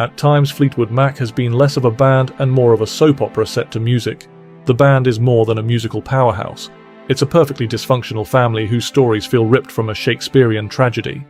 At times, Fleetwood Mac has been less of a band and more of a soap opera set to music. The band is more than a musical powerhouse. It's a perfectly dysfunctional family whose stories feel ripped from a Shakespearean tragedy.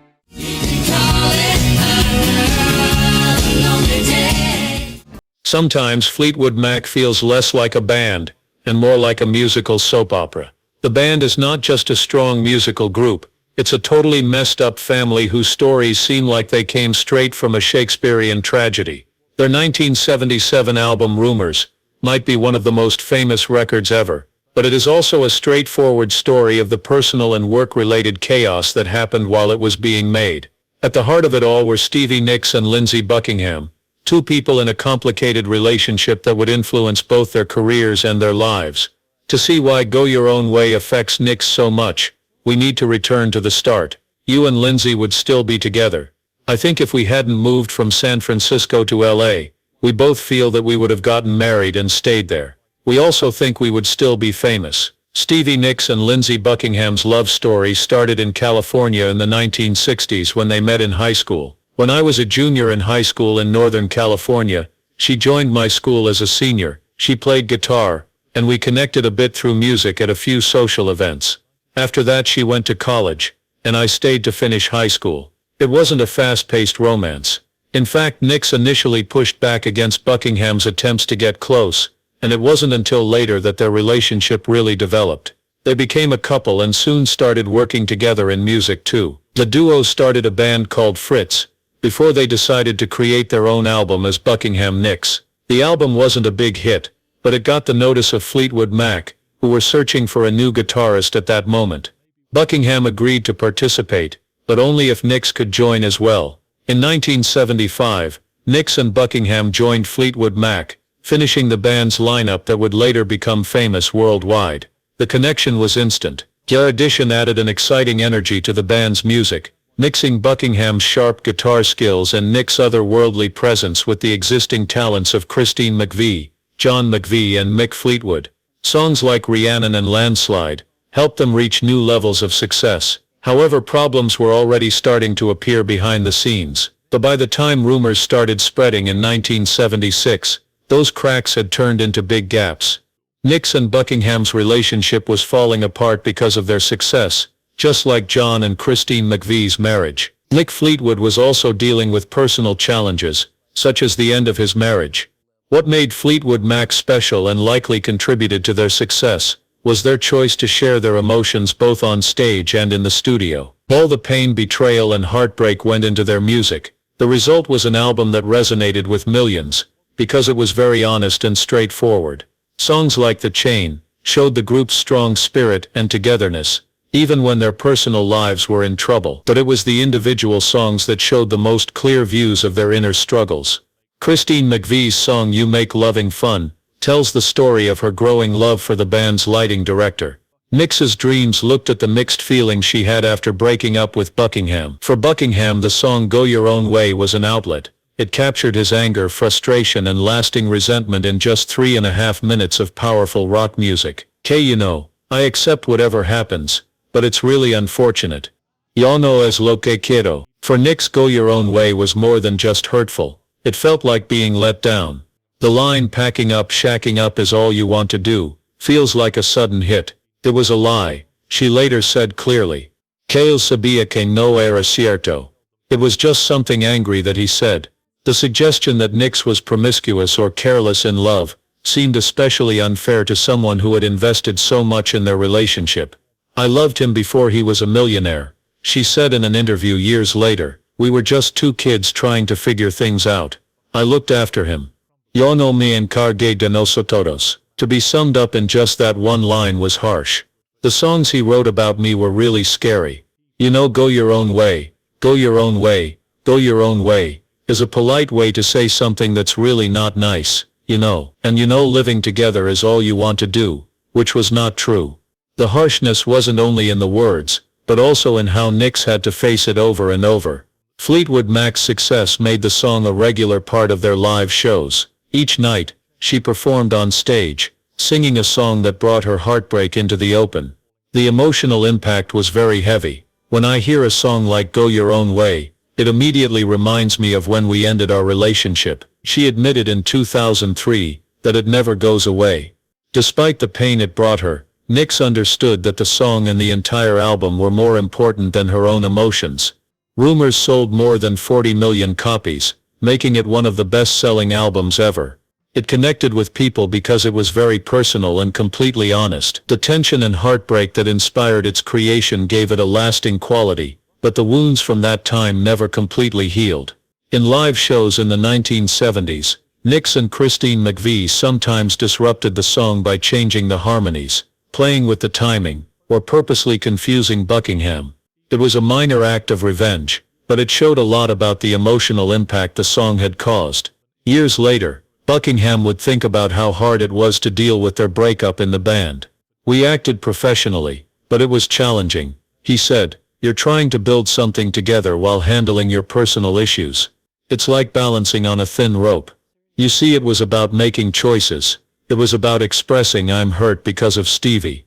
Sometimes Fleetwood Mac feels less like a band and more like a musical soap opera. The band is not just a strong musical group, it's a totally messed up family whose stories seem like they came straight from a Shakespearean tragedy. Their 1977 album Rumors might be one of the most famous records ever, but it is also a straightforward story of the personal and work-related chaos that happened while it was being made. At the heart of it all were Stevie Nicks and Lindsey Buckingham, two people in a complicated relationship that would influence both their careers and their lives. To see why Go Your Own Way affects Nicks so much, we need to return to the start. You and Lindsey would still be together. I think if we hadn't moved from San Francisco to LA, we both feel that we would have gotten married and stayed there. We also think we would still be famous. Stevie Nicks and Lindsey Buckingham's love story started in California in the 1960s when they met in high school. When I was a junior in high school in Northern California, she joined my school as a senior. She played guitar, and we connected a bit through music at a few social events. After that she went to college, and I stayed to finish high school. It wasn't a fast-paced romance. In fact, Nicks initially pushed back against Buckingham's attempts to get close, and it wasn't until later that their relationship really developed. They became a couple and soon started working together in music too. The duo started a band called Fritz, before they decided to create their own album as Buckingham Nicks. The album wasn't a big hit, but it got the notice of Fleetwood Mac, who were searching for a new guitarist at that moment. Buckingham agreed to participate, but only if Nicks could join as well. In 1975, Nicks and Buckingham joined Fleetwood Mac, finishing the band's lineup that would later become famous worldwide. The connection was instant. Their addition added an exciting energy to the band's music, mixing Buckingham's sharp guitar skills and Nicks' otherworldly presence with the existing talents of Christine McVie, John McVie and Mick Fleetwood. Songs like Rhiannon and Landslide helped them reach new levels of success. However, problems were already starting to appear behind the scenes. But by the time rumors started spreading in 1976, those cracks had turned into big gaps. Nicks and Buckingham's relationship was falling apart because of their success, just like John and Christine McVie's marriage. Mick Fleetwood was also dealing with personal challenges, such as the end of his marriage. What made Fleetwood Mac special and likely contributed to their success was their choice to share their emotions both on stage and in the studio. All the pain, betrayal and heartbreak went into their music. The result was an album that resonated with millions, because it was very honest and straightforward. Songs like The Chain showed the group's strong spirit and togetherness, even when their personal lives were in trouble. But it was the individual songs that showed the most clear views of their inner struggles. Christine McVie's song You Make Loving Fun tells the story of her growing love for the band's lighting director. Nicks's dreams looked at the mixed feelings she had after breaking up with Buckingham. For Buckingham, the song Go Your Own Way was an outlet. It captured his anger, frustration and lasting resentment in just 3.5 minutes of powerful rock music. You know, I accept whatever happens, but it's really unfortunate. Yo no es lo que quiero. For Nicks, Go Your Own Way was more than just hurtful. It felt like being let down. The line packing up, shacking up is all you want to do feels like a sudden hit. It was a lie, she later said clearly. Que él sabía que no era cierto. It was just something angry that he said. The suggestion that Nicks was promiscuous or careless in love seemed especially unfair to someone who had invested so much in their relationship. I loved him before he was a millionaire, she said in an interview years later. We were just two kids trying to figure things out. I looked after him. Yo no me encargué de nosotros. To be summed up in just that one line was harsh. The songs he wrote about me were really scary. You know, go your own way, go your own way, go your own way, is a polite way to say something that's really not nice, you know. And you know, living together is all you want to do, which was not true. The harshness wasn't only in the words, but also in how Nicks had to face it over and over. Fleetwood Mac's success made the song a regular part of their live shows. Each night, she performed on stage, singing a song that brought her heartbreak into the open. The emotional impact was very heavy. When I hear a song like Go Your Own Way, It immediately reminds me of when we ended our relationship. She admitted in 2003 that it never goes away. Despite the pain it brought her, Nyx understood that the song and the entire album were more important than her own emotions. Rumors sold more than 40 million copies, making it one of the best-selling albums ever. It connected with people because it was very personal and completely honest. The tension and heartbreak that inspired its creation gave it a lasting quality, but the wounds from that time never completely healed. In live shows in the 1970s, Nyx and Christine McVie sometimes disrupted the song by changing the harmonies, playing with the timing, or purposely confusing Buckingham. It was a minor act of revenge, but it showed a lot about the emotional impact the song had caused. Years later, Buckingham would think about how hard it was to deal with their breakup in the band. "We acted professionally, but it was challenging," he said. "You're trying to build something together while handling your personal issues. It's like balancing on a thin rope." You see, it was about making choices. It was about expressing, "I'm hurt because of Stevie.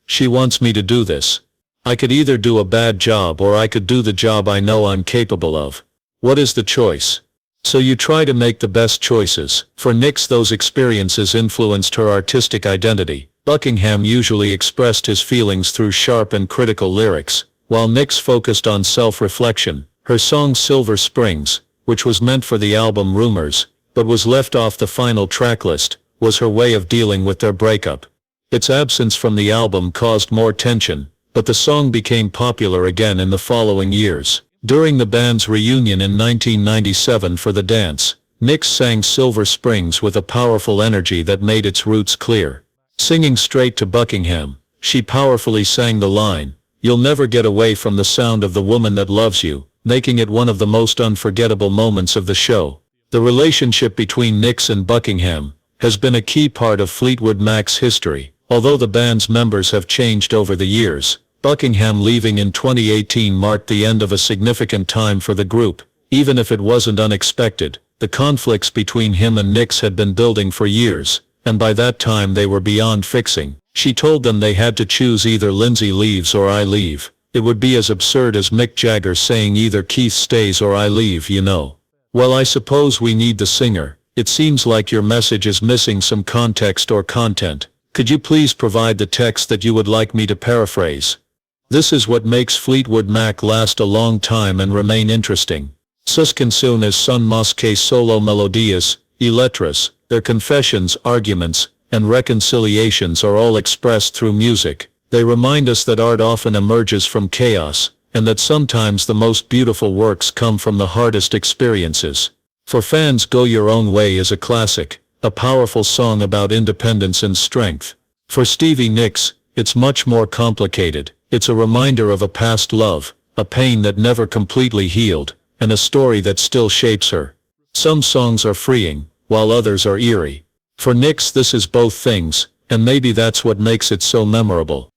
She wants me to do this. I could either do a bad job or I could do the job I know I'm capable of. What is the choice?" So you try to make the best choices. For Nyx, those experiences influenced her artistic identity. Buckingham usually expressed his feelings through sharp and critical lyrics, while Nyx focused on self-reflection. Her song Silver Springs, which was meant for the album Rumors, but was left off the final tracklist, was her way of dealing with their breakup. Its absence from the album caused more tension, but the song became popular again in the following years. During the band's reunion in 1997 for The Dance, Nyx sang Silver Springs with a powerful energy that made its roots clear. Singing straight to Buckingham, she powerfully sang the line, "You'll never get away from the sound of the woman that loves you," making it one of the most unforgettable moments of the show. The relationship between Nyx and Buckingham has been a key part of Fleetwood Mac's history. Although the band's members have changed over the years, Buckingham leaving in 2018 marked the end of a significant time for the group. Even if it wasn't unexpected, the conflicts between him and Nyx had been building for years, and by that time they were beyond fixing. She told them they had to choose: either Lindsay leaves or I leave. It would be as absurd as Mick Jagger saying either Keith stays or I leave, you know. "Well, I suppose we need the singer. It seems like your message is missing some context or content. Could you please provide the text that you would like me to paraphrase?" This is what makes Fleetwood Mac last a long time and remain interesting. Sus canciones son más que solo melodías y letras. Their confessions, arguments, and reconciliations are all expressed through music. They remind us that art often emerges from chaos, and that sometimes the most beautiful works come from the hardest experiences. For fans, Go Your Own Way is a classic, a powerful song about independence and strength. For Stevie Nicks, it's much more complicated. It's a reminder of a past love, a pain that never completely healed, and a story that still shapes her. Some songs are freeing, while others are eerie. For Nicks, this is both things, and maybe that's what makes it so memorable.